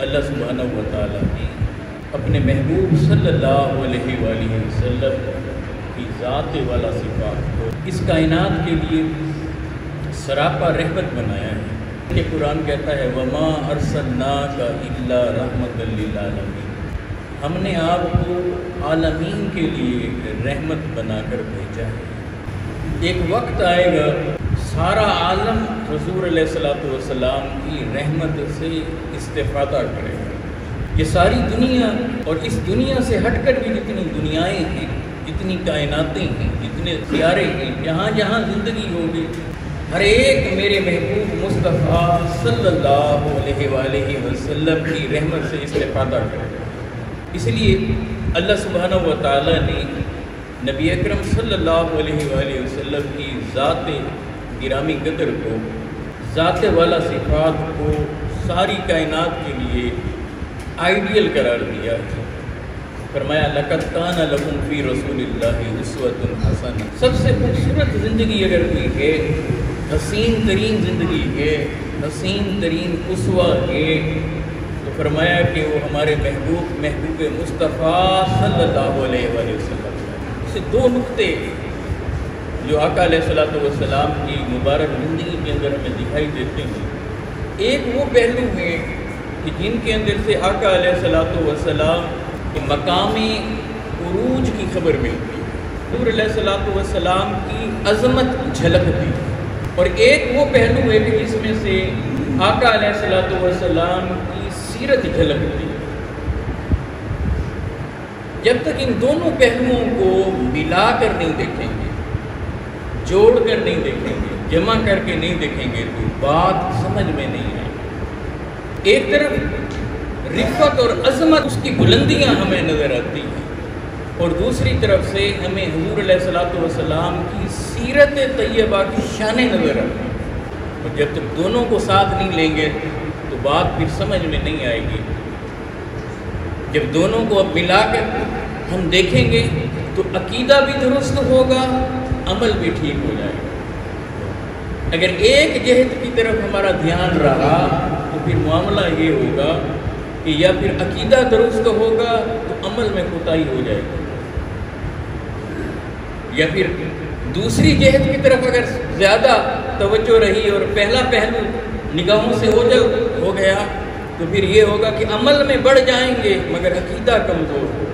اللہ سبحانہ و تعالیٰ نے اپنے محبوب صلی اللہ علیہ وآلہ وسلم کی ذات والا صفات کو اس کائنات کے لیے سراپا رحمت بنایا ہے کہ قرآن کہتا ہے وَمَا أَرْسَلْنَاكَ إِلَّا رَحْمَةً لِلْعَالَمِينَ، ہم نے آپ کو عالمین کے لیے رحمت بنا کر بھیجا ہے۔ ایک وقت آئے گا سارا عالم حضور علیہ السلام کی رحمت سے استفادہ کرے گا۔ یہ ساری دنیا اور اس دنیا سے ہٹ کر بھی جتنی دنیائیں ہیں، جتنی کائناتیں ہیں، جتنے سیارے ہیں، جہاں جہاں زندگی ہوگی، ہر ایک میرے محبوب مصطفیٰ صلی اللہ علیہ وآلہ وسلم کی رحمت سے استفادہ کرے گا۔ اس لیے اللہ سبحانہ و تعالیٰ نے نبی اکرم صلی اللہ علیہ وآلہ وسلم کی ذات گرامی قدر کو، ذات والا صفات کو ساری کائنات کے لیے آئیڈیل قرار دیا ہے۔ فرمایا لَقَدْ كَانَ لَكُمْ فِي رَسُولِ اللَّهِ أُسْوَةٌ حَسَنَةٌ، سب سے خوبصورت زندگی اگر کوئی ہے، حسین ترین زندگی ہے، حسین ترین اسوہ ہے، تو فرمایا کہ وہ ہمارے محبوب مصطفیٰ صلی اللہ علیہ وآلہ وسلم۔ اسے دو نقطے جو آقا علیہ السلام کی مبارک زندگی کے اندر ہمیں دکھائی دیتے ہیں۔ ایک وہ پہلو ہے کہ جن کے اندر سے آقا علیہ السلام کے مقام عروج کی خبر ملتی ہے، حضور علیہ السلام کی عظمت جھلکتی ہے، اور ایک وہ پہلو ہے کہ جس میں سے آقا علیہ السلام کی سیرت جھلکتی ہے۔ جب تک ان دونوں پہلوؤں کو ملا کر نہیں دیکھیں گے، جوڑ کر نہیں دیکھیں گے، جمع کر کے نہیں دیکھیں گے تو بات سمجھ میں نہیں آئے۔ ایک طرف رفت اور عظمت، اس کی بلندیاں ہمیں نظر آتی ہیں، اور دوسری طرف سے ہمیں حضور علیہ السلام کی سیرت طیبہ کی شانیں نظر آتی ہیں، اور جب تک دونوں کو ساتھ نہیں لیں گے تو بات پھر سمجھ میں نہیں آئے گی۔ جب دونوں کو اب ملا کر ہم دیکھیں گے تو عقیدہ بھی درست ہوگا، عمل بھی ٹھیک ہو جائے گا۔ اگر ایک جہت کی طرف ہمارا دھیان رہا تو پھر معاملہ یہ ہوگا کہ یا پھر عقیدہ درست ہوگا تو عمل میں کوتاہی ہو جائے گی، یا پھر دوسری جہت کی طرف اگر زیادہ توجہ رہی اور پہلا پہلو نگاہوں سے اوجھل ہو گیا تو پھر یہ ہوگا کہ عمل میں بڑھ جائیں گے مگر عقیدہ کمزور ہوگا،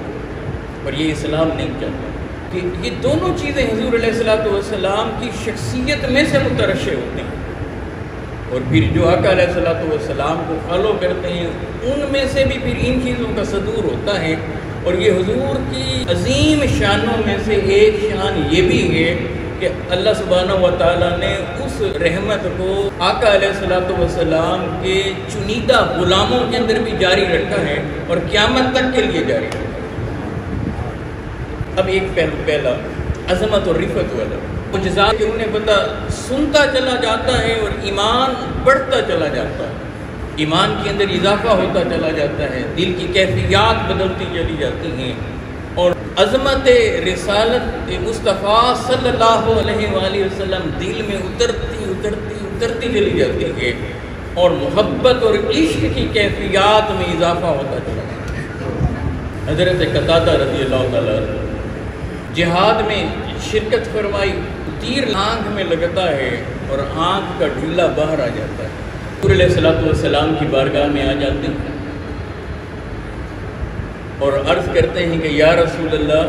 اور یہ اسلام نہیں چاہتا۔ کہ یہ دونوں چیزیں حضور علیہ السلام کی شخصیت میں سے مترشح ہوتے ہیں، اور پھر جو آقا علیہ السلام کو فالو کرتے ہیں ان میں سے بھی پھر ان چیزوں کا صدور ہوتا ہے۔ اور یہ حضور کی عظیم شانوں میں سے ایک شان یہ بھی ہے کہ اللہ سبحانہ و تعالیٰ نے اس رحمت کو آقا علیہ السلام کے چنیدہ غلاموں کے اندر بھی جاری رکھا ہے اور قیامت تک کے لیے جاری رکھا ہے۔ اب ایک پہلا عظمت اور رفت والا معجزات کہ انہیں بندہ سنتا چلا جاتا ہے اور ایمان بڑھتا چلا جاتا ہے، ایمان کے اندر اضافہ ہوتا چلا جاتا ہے، دل کی کیفیات بدلتی چلی جاتی ہیں، اور عظمت رسالت مصطفیٰ صلی اللہ علیہ وآلہ وسلم دل میں اترتی چلی جاتی ہے، اور محبت اور عشق کی کیفیات میں اضافہ ہوتا چلا جاتا ہے۔ حضرت قتادہ رضی اللہ تعالیٰ جہاد میں شرکت فرمائی، تیر آنکھ میں لگتا ہے اور آنکھ کا ڈھیلا باہر آ جاتا ہے، حضور علیہ السلام کی بارگاہ میں آ جاتے ہیں اور عرض کرتے ہیں کہ یا رسول اللہ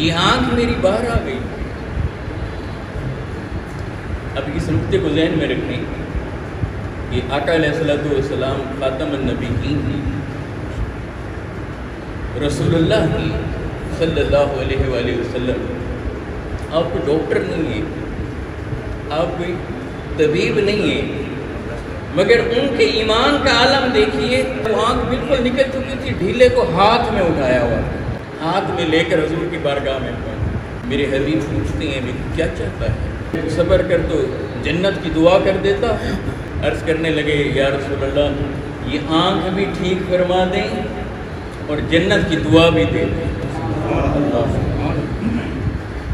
یہ آنکھ میری باہر آ گئی۔ اب اس نقطے کو ذہن میں رکھیں کہ آقا علیہ السلام خاتم النبیین ہیں، رسول اللہ کی صلی اللہ علیہ وآلہ وسلم۔ آپ کوئی ڈاکٹر نہیں ہیں، آپ کوئی طبیب نہیں ہیں، مگر ان کے ایمان کا عالم دیکھیے، وہ آنکھ بالکل نکل چکی تھی، ڈھیلے کو ہاتھ میں اٹھایا ہوا، ہاتھ میں لے کر حضور کی بارگاہ میں پہنچے۔ میرے حبیب پوچھتے ہیں بھی کیا چاہتا ہے؟ صبر کر تو جنت کی دعا کر دیتا۔ عرض کرنے لگے یا رسول اللہ یہ آنکھ بھی ٹھیک فرما دیں اور جنت کی دعا بھی دے دیں۔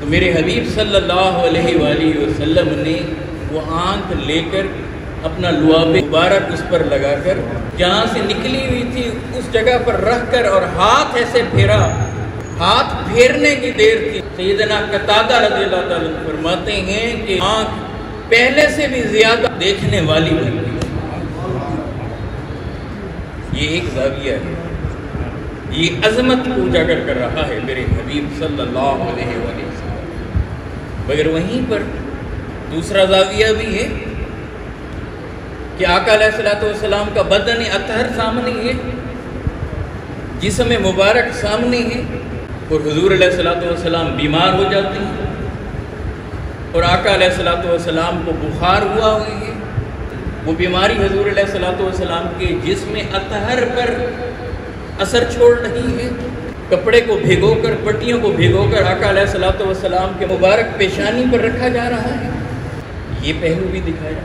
تو میرے حبیب صلی اللہ علیہ وآلہ وسلم نے وہ آنکھ لے کر اپنا لعاب مبارک اس پر لگا کر جہاں سے نکلی ہوئی تھی اس جگہ پر رکھ کر اور ہاتھ ایسے پھیرا، ہاتھ پھیرنے کی دیر تھی۔ سیدنا قتادہ رضی اللہ تعالیٰ عنہ فرماتے ہیں کہ آنکھ پہلے سے بھی زیادہ دیکھنے والی بن گئی۔ یہ ایک زاویہ ہے، یہ عظمت کو اجاگر کر رہا ہے میرے حبیب صلی اللہ علیہ وسلم۔ مگر وہیں پر دوسرا زاویہ بھی ہے کہ آقا علیہ السلام کا بدن اطہر سامنے ہے، جسم مبارک سامنے ہے، اور حضور علیہ السلام بیمار ہو جاتے ہیں اور آقا علیہ السلام کو بخار ہوا ہوئی ہے۔ وہ بیماری حضور علیہ السلام کے جسم اطہر پر اثر چھوڑ رہی ہے۔ کپڑے کو بھگو کر، پٹیوں کو بھگو کر آقا علیہ السلام کے مبارک پیشانی پر رکھا جا رہا ہے۔ یہ پہلو بھی دکھایا،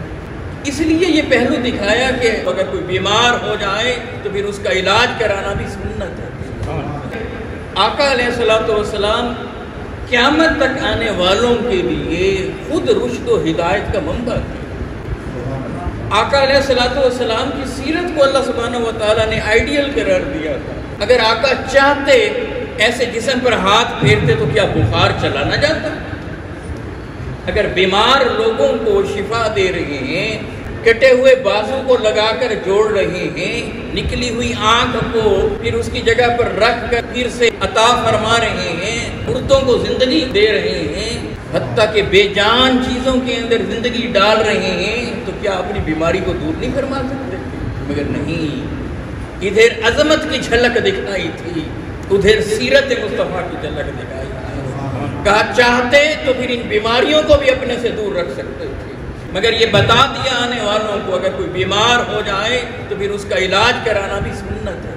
اس لیے یہ پہلو دکھایا کہ اگر کوئی بیمار ہو جائے تو پھر اس کا علاج کرانا بھی سنت ہے۔ آقا علیہ السلام قیامت تک آنے والوں کے لیے خود رشد و ہدایت کا منبع تھے۔ آقا علیہ السلام کی سیرت کو اللہ سبحانہ و تعالیٰ نے آئیڈیل قرار دیا تھا۔ اگر آقا چاہتے ایسے جسم پر ہاتھ پھیرتے تو کیا بخار چلا نہ جاتا؟ اگر بیمار لوگوں کو شفا دے رہے ہیں، کٹے ہوئے بازو کو لگا کر جوڑ رہے ہیں، نکلی ہوئی آنکھ کو پھر اس کی جگہ پر رکھ کر پھر سے عطا فرما رہے ہیں، مردوں کو زندگی دے رہے ہیں، حتیٰ کہ بے جان چیزوں کے اندر زندگی ڈال رہے ہیں، تو کیا اپنی بیماری کو دور نہیں فرما سکتے؟ مگر نہیں، ادھر عظمت کی جھلک دکھائی تھی، ادھر سیرت مصطفیٰ کی جھلک دکھائی تھی۔ کہا چاہتے تو پھر ان بیماریوں کو بھی اپنے سے دور رکھ سکتے تھے، مگر یہ بتا دیا آنے والوں کو اگر کوئی بیمار ہو جائے تو پھر اس کا علاج کرانا بھی سنت ہے۔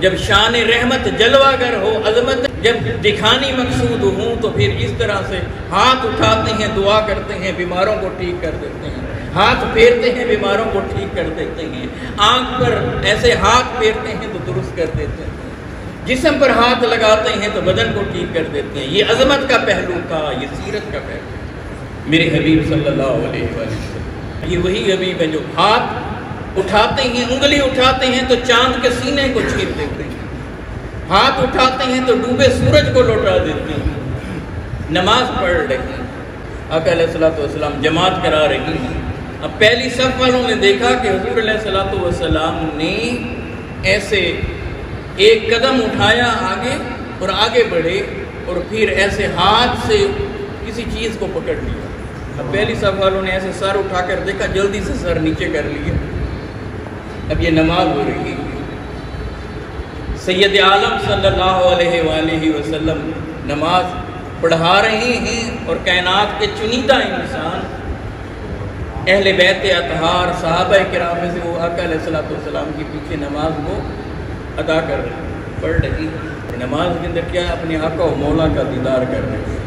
جب شان رحمت جلوہ گر ہو، عظمت جب دکھانی مقصود ہوں، تو پھر اس طرح سے ہاتھ اٹھاتے ہیں، دعا کرتے ہیں، بیماروں کو ٹھیک کر دیتے ہیں، ہاتھ پھیرتے ہیں، بیماروں کو ٹھیک کر دیتے ہیں، آنکھ پر ایسے ہاتھ پھیرتے ہیں تو درست کر دیتے ہیں، جسم پر ہاتھ لگاتے ہیں تو بدن کو ٹھیک کر دیتے ہیں۔ یہ عظمت کا پہلو تھا، یہ سیرت کا پہلو میرے حبیب صلی اللہ علیہ وسلم۔ یہ وہی حبیب ہے جو ہاتھ اٹھاتے ہیں، انگلی اٹھاتے ہیں تو چاند کے سینے کو چھیر دیتے ہیں، ہاتھ اٹھاتے ہیں تو ڈوبے سورج کو لوٹا دیتے ہیں۔ نماز پڑھ رہے ہیں، آقا علیہ السلام جماعت کرا رہی ہیں۔ اب پہلی صف والوں نے دیکھا کہ حضور علیہ السلام نے ایسے ایک قدم اٹھایا آگے اور آگے بڑھے، اور پھر ایسے ہاتھ سے کسی چیز کو پکڑ لیا۔ اب پہلی صف والوں نے ایسے سر اٹھا کر دیکھا، جلدی سے سر نیچے کر لیا۔ اب یہ نماز ہو رہی ہے، سید عالم صلی اللہ علیہ وآلہ وسلم نماز پڑھا رہے ہیں، اور کائنات کے چنیدہ انسان اہل بیت اطہار صحابہ کرام میں سے وہ آقا علیہ السلام کے پیچھے نماز کو ادا کر رہے ہیں، پڑھ رہی ہیں۔ نماز کے اندر کیا ہے؟ اپنے آقا و مولا کا دیدار کر رہے ہیں۔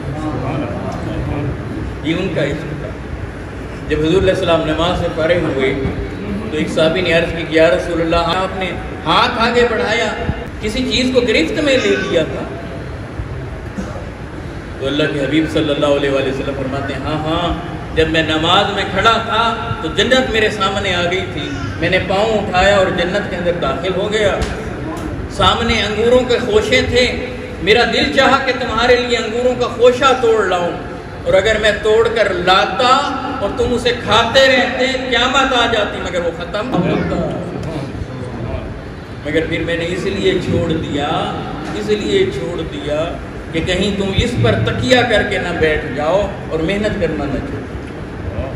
یہ ان کا عشق تھا۔ جب حضور علیہ السلام نماز سے فارغ ہوئے تو ایک صحابی نے عرض کی کہ یا رسول اللہ، آپ نے ہاتھ آگے بڑھایا، کسی چیز کو گرفت میں لے لیا تھا؟ تو اللہ کے حبیب صلی اللہ علیہ وآلہ وسلم فرماتے ہیں ہاں، جب میں نماز میں کھڑا تھا تو جنت میرے سامنے آ گئی تھی، میں نے پاؤں اٹھایا اور جنت کے اندر داخل ہو گیا۔ سامنے انگوروں کے خوشے تھے، میرا دل چاہا کہ تمہارے لیے انگوروں کا خوشہ توڑ لاؤں، اور اگر میں توڑ کر لاتا اور تم اسے کھاتے رہتے قیامت آ جاتی، مگر وہ ختم ہوتا۔ مگر پھر میں نے اس لیے چھوڑ دیا کہ کہیں تم اس پر تکیہ کر کے نہ بیٹھ جاؤ اور محنت کرنا نہ چھوڑو۔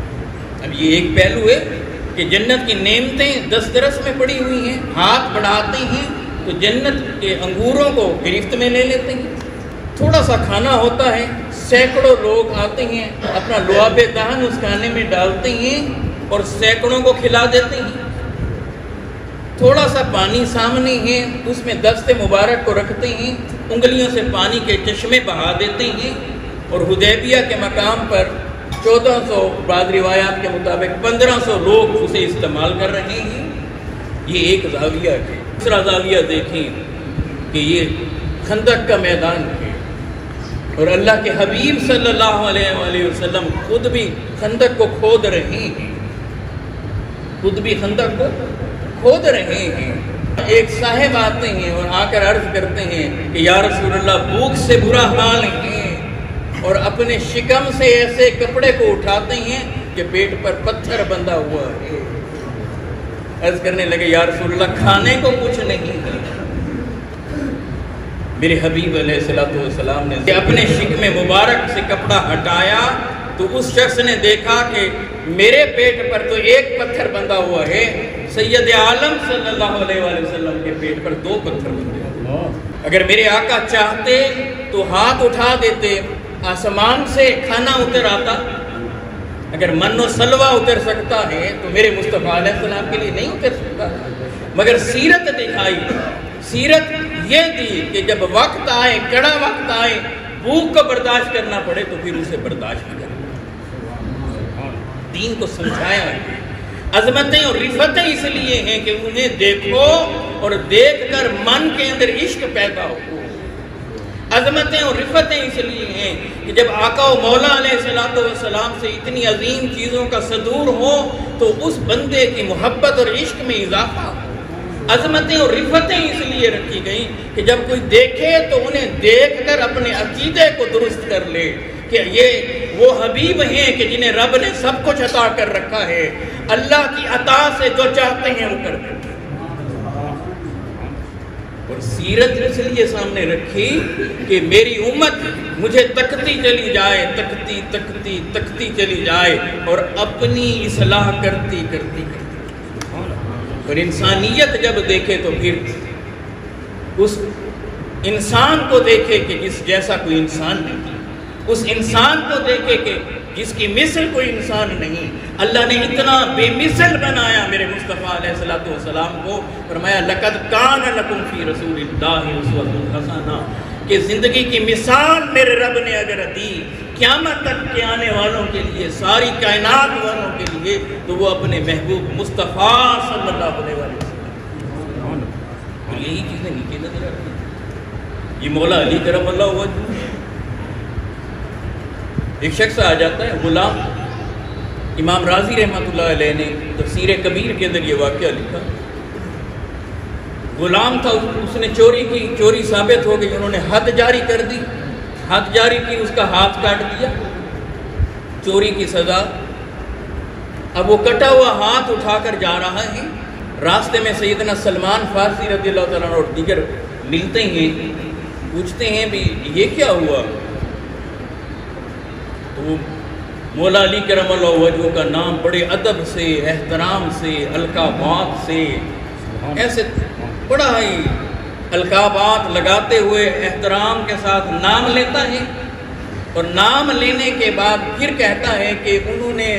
اب یہ ایک پہلو ہے کہ جنت کی نعمتیں دسترس میں پڑی ہوئی ہیں، ہاتھ بڑھاتے ہیں تو جنت کے انگوروں کو گرفت میں لے لیتے ہیں۔ تھوڑا سا کھانا ہوتا ہے، سینکڑوں لوگ آتے ہیں، اپنا لعاب دہن اس کھانے میں ڈالتے ہیں اور سینکڑوں کو کھلا دیتے ہیں۔ تھوڑا سا پانی سامنے ہے، اس میں دست مبارک کو رکھتے ہیں، انگلیوں سے پانی کے چشمے بہا دیتے ہیں، اور حدیبیہ کے مقام پر 1400 بعض روایات کے مطابق 1500 لوگ اسے استعمال کر رہے ہیں۔ یہ ایک زاویہ ہے۔ دوسرا زاویہ دیکھیں کہ یہ خندق کا میدان ہے، اور اللہ کے حبیب صلی اللہ علیہ وآلہ وسلم خود بھی خندق کو کھود رہے ہیں۔ خود بھی خندق کو کھود رہے ہیں۔ ایک صاحب آتے ہیں اور آ کر عرض کرتے ہیں کہ یا رسول اللہ بھوک سے برا حال ہے، اور اپنے شکم سے ایسے کپڑے کو اٹھاتے ہیں کہ پیٹ پر پتھر بندھا ہوا ہے۔ عرض کرنے لگے یا رسول اللہ کھانے کو کچھ نہیں ہے۔ میرے حبیب علیہ السلام نے اپنے شکم مبارک سے کپڑا ہٹایا تو اس شخص نے دیکھا کہ میرے پیٹ پر تو ایک پتھر بندھا ہوا ہے، سید عالم صلی اللہ علیہ وآلہ وسلم کے پیٹ پر 2 پتھر بندھے ہوئے۔ اگر میرے آقا چاہتے تو ہاتھ اٹھا دیتے، آسمان سے کھانا اتر آتا۔ اگر من و سلوہ اتر سکتا ہے تو میرے مصطفیٰ علیہ السلام کے لیے نہیں اتر سکتا، مگر سیرت دکھائی۔ سیرت یہ دی کہ جب وقت آئے، کڑا وقت آئے، بھوک کو برداشت کرنا پڑے تو پھر اسے برداشت کرنا۔ دین کو سمجھایا ہے۔ عظمتیں اور رفتیں اس لیے ہیں کہ انہیں دیکھو اور دیکھ کر من کے اندر عشق پیدا ہو۔ عظمتیں اور رفتیں اس لیے ہیں کہ جب آقا و مولا علیہ السلام سے اتنی عظیم چیزوں کا صدور ہو تو اس بندے کی محبت اور عشق میں اضافہ ہو۔ عظمتیں اور رفتیں اس لیے رکھی گئیں کہ جب کوئی دیکھے تو انہیں دیکھ کر اپنے عقیدے کو درست کر لے کہ یہ وہ حبیب ہیں کہ جنہیں رب نے سب کچھ عطا کر رکھا ہے، اللہ کی عطا سے جو چاہتے ہیں وہ کرتے ہیں۔ اور سیرت اس لیے سامنے رکھی کہ میری امت مجھے تکتی چلی جائے، تکتی چلی جائے اور اپنی اصلاح کرتی کرتی اور انسانیت جب دیکھے تو پھر اس انسان کو دیکھے کہ جس جیسا کوئی انسان نہیں، اس انسان کو دیکھے کہ جس کی مثل کوئی انسان نہیں۔ اللہ نے اتنا بے مثل بنایا میرے مصطفیٰ علیہ السلام کو، فرمایا لَقَدْ كَانَ لَكُمْ فِي رَسُولِ اللَّهِ أُسْوَةٌ حَسَنَةٌ، کہ زندگی کی مثال میرے رب نے اگر دی قیامت تک کے آنے والوں کے لیے، ساری کائنات والوں کے لیے، تو وہ اپنے محبوب مصطفیٰ صلی اللہ علیہ وسلم۔ یہی چیزیں نیچے نظر آتی ہیں۔ یہ مولا علی کرم اللہ وجہ، ایک شخص آ جاتا ہے غلام، امام راضی رحمۃ اللہ علیہ نے تفسیر کبیر کے اندر یہ واقعہ لکھا۔ غلام تھا، اس نے چوری کی، چوری ثابت ہو گئی، انہوں نے حد جاری کر دی، حد جاری کی، اس کا ہاتھ کاٹ دیا، چوری کی سزا۔ اب وہ کٹا ہوا ہاتھ اٹھا کر جا رہا ہے، راستے میں سیدنا سلمان فارسی رضی اللہ تعالیٰ عنہ اور دیگر ملتے ہیں، پوچھتے ہیں بھی یہ کیا ہوا؟ تو مولا علی کرم اللہ وجہ کا نام بڑے ادب سے، احترام سے، القابات سے، ایسے بڑا ہی القابات لگاتے ہوئے احترام کے ساتھ نام لیتا ہے، اور نام لینے کے بعد پھر کہتا ہے کہ انہوں نے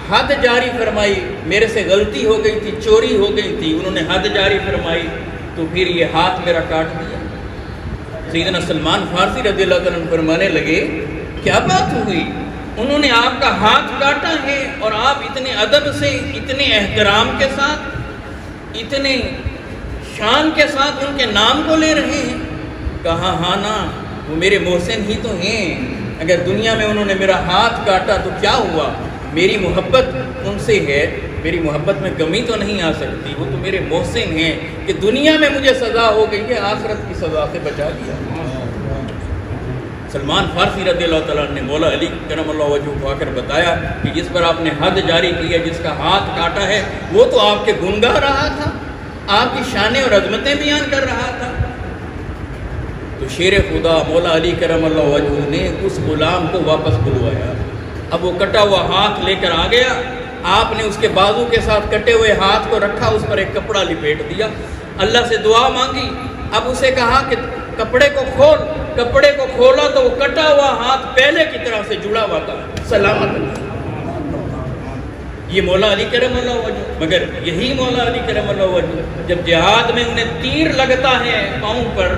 حد جاری فرمائی، میرے سے غلطی ہو گئی تھی، چوری ہو گئی تھی، انہوں نے حد جاری فرمائی تو پھر یہ ہاتھ میرا کاٹ دیا۔ سیدنا سلمان فارسی رضی اللہ عنہ فرمانے لگے کیا بات ہوئی؟ انہوں نے آپ کا ہاتھ کاٹا ہے اور آپ اتنے ادب سے، اتنے احترام کے ساتھ، اتنے شان کے ساتھ ان کے نام کو لے رہے ہیں؟ کہا ہاں نا، وہ میرے محسن ہی تو ہیں، اگر دنیا میں انہوں نے میرا ہاتھ کاٹا تو کیا ہوا؟ میری محبت ان سے ہے، میری محبت میں کمی تو نہیں آ سکتی، وہ تو میرے محسن ہیں کہ دنیا میں مجھے سزا ہو گئی ہے، آخرت کی سزا سے بچا لیا۔ سلمان فارسی رضی اللہ تعالیٰ نے مولا علی کرم اللہ وجہ کو آ کر بتایا کہ جس پر آپ نے حد جاری کی ہے، جس کا ہاتھ کاٹا ہے، وہ تو آپ کے گنگا رہا تھا، آپ کی شانیں اور عظمتیں بیان کر رہا تھا۔ تو شیر خدا مولا علی کرم اللہ وجہ نے اس غلام کو واپس بلوایا۔ اب وہ کٹا ہوا ہاتھ لے کر آ گیا، آپ نے اس کے بازو کے ساتھ کٹے ہوئے ہاتھ کو رکھا، اس پر ایک کپڑا لپیٹ دیا، اللہ سے دعا مانگی۔ اب اسے کہا کہ کپڑے کو کھول، کپڑے کو کھولا تو وہ کٹا ہوا ہاتھ پہلے کی طرح سے جڑا ہوا تھا، سلامت۔ یہ مولا علی کرم اللہ وجہ، مگر یہی مولا علی کرم اللہ وجہ جب جہاد میں انہیں تیر لگتا ہے پاؤں پر،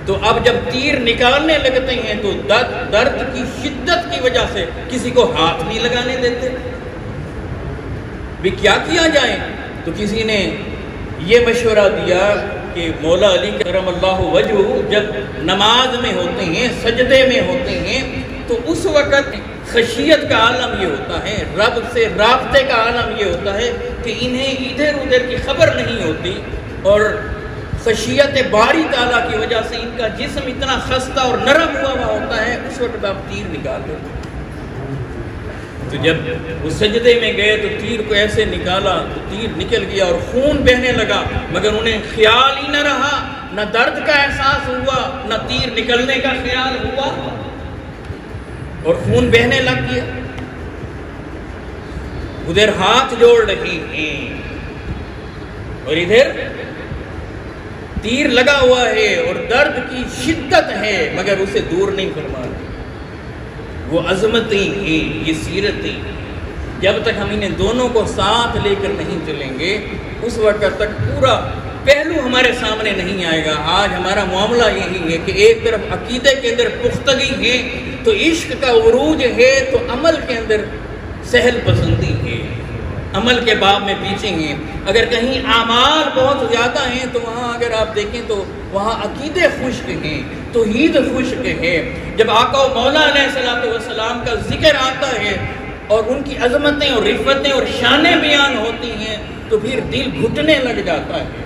تو اب جب تیر نکالنے لگتے ہیں تو درد کی شدت کی وجہ سے کسی کو ہاتھ نہیں لگانے دیتے، بھی کیا کیا جائے؟ تو کسی نے یہ مشورہ دیا کہ مولا علی کرم اللہ وجہ جب نماز میں ہوتے ہیں، سجدے میں ہوتے ہیں، تو اس وقت خشیت کا عالم یہ ہوتا ہے، رب سے رابطے کا عالم یہ ہوتا ہے کہ انہیں ادھر ادھر کی خبر نہیں ہوتی، اور خشیت باری تعالیٰ کی وجہ سے ان کا جسم اتنا خستہ اور نرم ہوا ہوتا ہے، اس وقت آپ تیر نکال لیتے۔ تو جب وہ سجدے میں گئے تو تیر کو ایسے نکالا تو تیر نکل گیا اور خون بہنے لگا، مگر انہیں خیال ہی نہ رہا، نہ درد کا احساس ہوا، نہ تیر نکلنے کا خیال ہوا، اور خون بہنے لگ گیا۔ ادھر ہاتھ جوڑ رہی ہیں اور ادھر تیر لگا ہوا ہے اور درد کی شدت ہے، مگر اسے دور نہیں فرما رہی۔ وہ عظمتیں ہیں، یہ سیرتیں، جب تک ہم انہیں دونوں کو ساتھ لے کر نہیں چلیں گے اس وقت تک پورا پہلو ہمارے سامنے نہیں آئے گا۔ آج ہمارا معاملہ یہی ہے کہ ایک طرف عقیدے کے اندر پختگی ہے تو عشق کا عروج ہے، تو عمل کے اندر سہل پسندی ہے، عمل کے باب میں پیچھے ہیں۔ اگر کہیں اعمال بہت زیادہ ہیں تو وہاں اگر آپ دیکھیں تو وہاں عقیدے خشک ہیں، توحید خشک ہے۔ جب آقا و مولا علیہ السلام کا ذکر آتا ہے اور ان کی عظمتیں اور رفتیں اور شانیں بیان ہوتی ہیں تو پھر دل گھٹنے لگ جاتا ہے،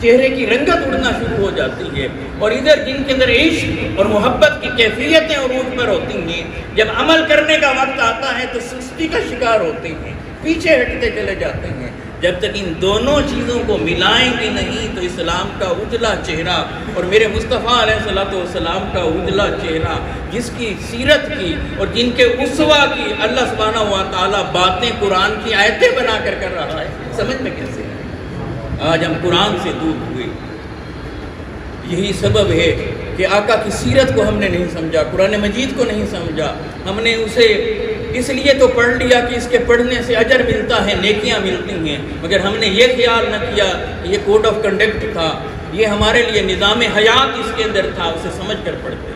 چہرے کی رنگت اڑنا شروع ہو جاتی ہے، اور ادھر جن کے اندر عشق اور محبت کی کیفیتیں عروج پر ہوتی ہیں، جب عمل کرنے کا وقت آتا ہے تو سستی کا شکار ہوتے ہیں، پیچھے ہٹتے چلے جاتے ہیں۔ جب تک ان دونوں چیزوں کو ملائیں گے نہیں تو اسلام کا اجلا چہرہ اور میرے مصطفیٰ علیہ السلام کا اجلا چہرہ، جس کی سیرت کی اور جن کے اسوہ کی اللہ سبحانہ و تعالیٰ باتیں قرآن کی آیتیں بنا کر رہا ہے، سمجھ میں کیسے ہے؟ آج ہم قرآن سے دور ہوئے۔ یہی سبب ہے کہ آقا کی سیرت کو ہم نے نہیں سمجھا، قرآن مجید کو نہیں سمجھا۔ ہم نے اسے اس لیے تو پڑھ لیا کہ اس کے پڑھنے سے اجر ملتا ہے، نیکیاں ملتی ہیں، مگر ہم نے یہ خیال نہ کیا یہ کوڈ آف کنڈکٹ تھا، یہ ہمارے لیے نظام حیات اس کے اندر تھا، اسے سمجھ کر پڑھتے۔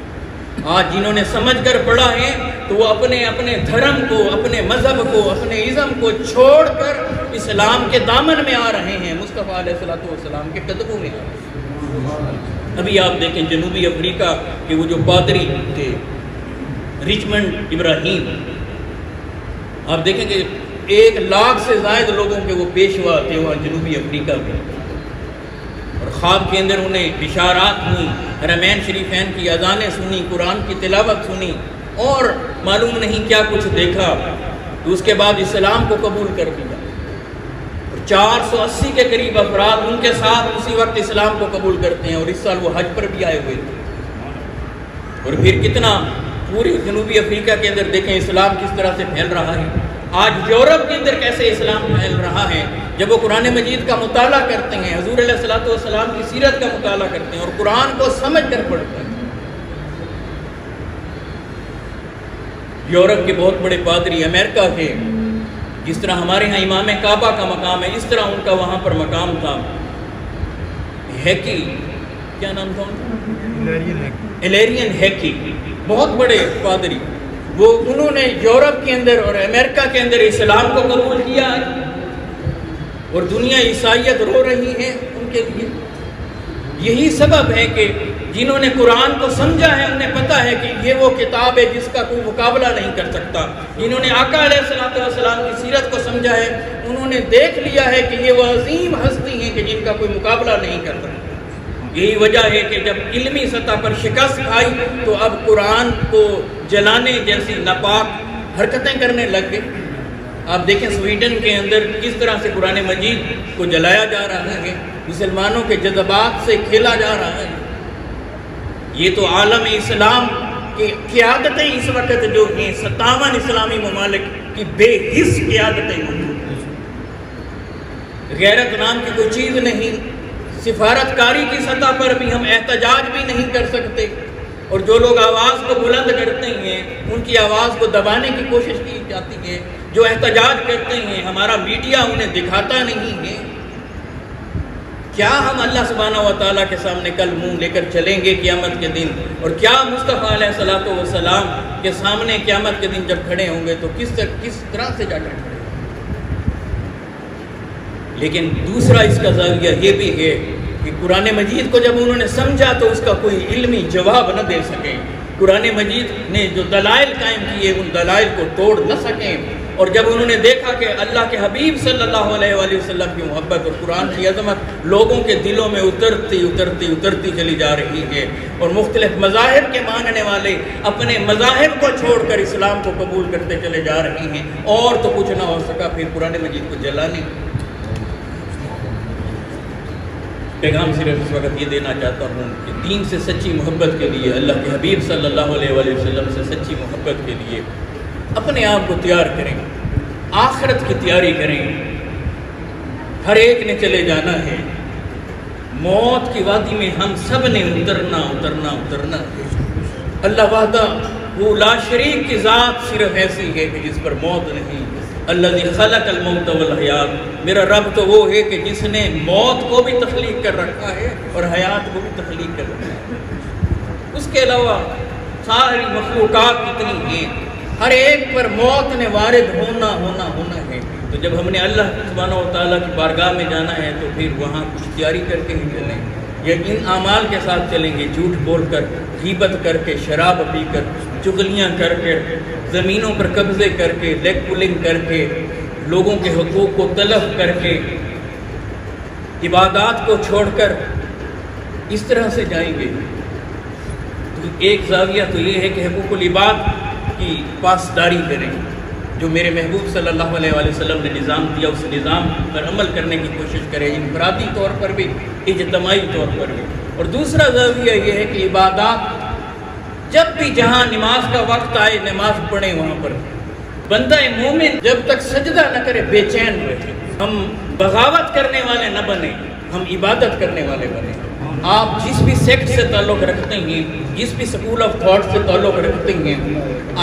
آج جنہوں نے سمجھ کر پڑھا ہے تو وہ اپنے دھرم کو، اپنے مذہب کو، اپنے ازم کو چھوڑ کر اسلام کے دامن میں آ رہے ہیں، مصطفیٰ علیہ السلام کے قدموں میں آ رہے ہیں۔ ابھی آپ دیکھیں جنوبی افریقہ کے وہ جو پادری تھے رچمنڈ ابراہیم، آپ دیکھیں کہ 1 لاکھ سے زائد لوگوں کے وہ پیشوا تھے وہاں جنوبی افریقہ میں، اور خواب کے اندر انہیں بشارات ہوئی، حرمین شریفین کی اذانیں سنی، قرآن کی تلاوت سنی، اور معلوم نہیں کیا کچھ دیکھا، تو اس کے بعد اسلام کو قبول کر لیا، اور 480 کے قریب افراد ان کے ساتھ اسی وقت اسلام کو قبول کرتے ہیں، اور اس سال وہ حج پر بھی آئے ہوئے تھے۔ اور پھر کتنا پوری جنوبی افریقہ کے اندر دیکھیں اسلام کس طرح سے پھیل رہا ہے۔ آج یورپ کے اندر کیسے اسلام پھیل رہا ہے، جب وہ قرآن مجید کا مطالعہ کرتے ہیں، حضور علیہ السلام کی سیرت کا مطالعہ کرتے ہیں اور قرآن کو سمجھ کر پڑھتے ہیں۔ یورپ کے بہت بڑے پادری امریکہ کے، جس طرح ہمارے ہاں امام کعبہ کا مقام ہے اس طرح ان کا وہاں پر مقام تھا۔ ہیکی، کیا نام تھا ان کا؟ ایلیرین ہیکی، بہت بڑے پادری، وہ انہوں نے یورپ کے اندر اور امریکہ کے اندر اسلام کو قبول کیا ہے، اور دنیا عیسائیت رو رہی ہے ان کے لیے۔ یہی سبب ہے کہ جنہوں نے قرآن کو سمجھا ہے انہیں پتہ ہے کہ یہ وہ کتاب ہے جس کا کوئی مقابلہ نہیں کر سکتا۔ جنہوں نے آقا علیہ السلام کی سیرت کو سمجھا ہے انہوں نے دیکھ لیا ہے کہ یہ وہ عظیم ہستی ہیں کہ جن کا کوئی مقابلہ نہیں کر سکتا۔ یہی وجہ ہے کہ جب علمی سطح پر شکست آئی تو اب قرآن کو جلانے جیسی ناپاک حرکتیں کرنے لگ گئے۔ آپ دیکھیں سویڈن کے اندر کس طرح سے قرآن مجید کو جلایا جا رہا ہے، مسلمانوں کے جذبات سے کھیلا جا رہا ہے۔ یہ تو عالم اسلام کی قیادتیں اس وقت جو ہیں 57 اسلامی ممالک کی بے حس قیادتیں موجود ہیں۔ غیرت نام کی کوئی چیز نہیں، سفارتکاری کی سطح پر بھی ہم احتجاج بھی نہیں کر سکتے، اور جو لوگ آواز کو بلند کرتے ہیں ان کی آواز کو دبانے کی کوشش کی جاتی ہے۔ جو احتجاج کرتے ہیں ہمارا میڈیا انہیں دکھاتا نہیں ہے۔ کیا ہم اللہ سبحانہ و تعالیٰ کے سامنے کل منہ لے کر چلیں گے قیامت کے دن، اور کیا مصطفیٰ علیہ السلام کے سامنے قیامت کے دن جب کھڑے ہوں گے تو کس طرح سے جا کر کھڑے ہوں گے؟ لیکن دوسرا اس کا زاویہ یہ بھی ہے کہ قرآن مجید کو جب انہوں نے سمجھا تو اس کا کوئی علمی جواب نہ دے سکے۔ قرآن مجید نے جو دلائل قائم کیے ان دلائل کو توڑ نہ سکیں، اور جب انہوں نے دیکھا دیکھا کہ اللہ کے حبیب صلی اللہ علیہ وآلہ وسلم کی محبت اور قرآن کی عظمت لوگوں کے دلوں میں اترتی چلی جا رہی ہے، اور مختلف مذاہب کے ماننے والے اپنے مذاہب کو چھوڑ کر اسلام کو قبول کرتے چلے جا رہے ہیں، اور تو کچھ نہ ہو سکا پھر قرآن مجید کو جلانے۔ پیغام صرف اس وقت یہ دینا چاہتا ہوں کہ دین سے سچی محبت کے لیے، اللہ کے حبیب صلی اللہ علیہ وآلہ وسلم سے سچی محبت کے لیے اپنے آپ کو تیار کریں، آخرت کی تیاری کریں۔ ہر ایک نے چلے جانا ہے، موت کی وادی میں ہم سب نے اترنا ہے۔ اللہ وحدہ وہ لا شریک کی ذات صرف ایسی ہے کہ جس پر موت نہیں۔ الذی خلق الموت والحیات، میرا رب تو وہ ہے کہ جس نے موت کو بھی تخلیق کر رکھا ہے اور حیات کو بھی تخلیق کر رکھا ہے۔ اس کے علاوہ ساری مخلوقات کتنی ہیں، ہر ایک پر موت نے وارد ہونا ہے۔ تو جب ہم نے اللہ سبحانہ و تعالیٰ کی بارگاہ میں جانا ہے تو پھر وہاں کچھ تیاری کر کے ہی چلیں، یا ان اعمال کے ساتھ چلیں گے، جھوٹ بول کر، غیبت کر کے، شراب پی کر، چغلیاں کر کے، زمینوں پر قبضے کر کے، لیگ پولنگ کر کے، لوگوں کے حقوق کو تلف کر کے، عبادات کو چھوڑ کر اس طرح سے جائیں گے؟ تو ایک زاویہ تو یہ ہے کہ حقوق العباد کی پاسداری کریں، جو میرے محبوب صلی اللہ علیہ وآلہ وسلم نے نظام دیا، اس نظام پر عمل کرنے کی کوشش کریں، انفرادی طور پر بھی، اجتماعی طور پر بھی۔ اور دوسرا زاویہ یہ ہے کہ عبادات جب بھی جہاں نماز کا وقت آئے نماز پڑھیں، وہاں پر بندہ مومن جب تک سجدہ نہ کرے بے چین رہے۔ ہم بغاوت کرنے والے نہ بنیں، ہم عبادت کرنے والے بنیں۔ آپ جس بھی سیکٹ سے تعلق رکھتے ہیں، جس بھی سکول آف تھاٹ سے تعلق رکھتے ہیں،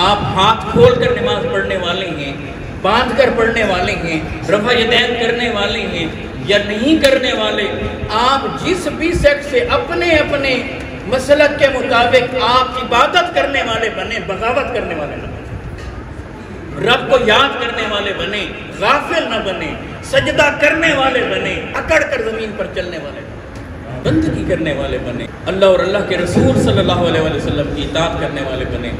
آپ ہاتھ کھول کر نماز پڑھنے والے ہیں، باندھ کر پڑھنے والے ہیں، رفع یدین کرنے والے ہیں یا نہیں کرنے والے، آپ جس بھی سیکٹ سے اپنے مسلک کے مطابق آپ عبادت کرنے والے بنے، بغاوت کرنے والے نہ بنے، رب کو یاد کرنے والے بنے، غافل نہ بنے، سجدہ کرنے والے بنے، اکڑ کر زمین پر چلنے والے بنے، بندگی کرنے والے بنے، اللہ اور اللہ کے رسول صلی اللہ علیہ وسلم کی اطاعت کرنے والے بنے۔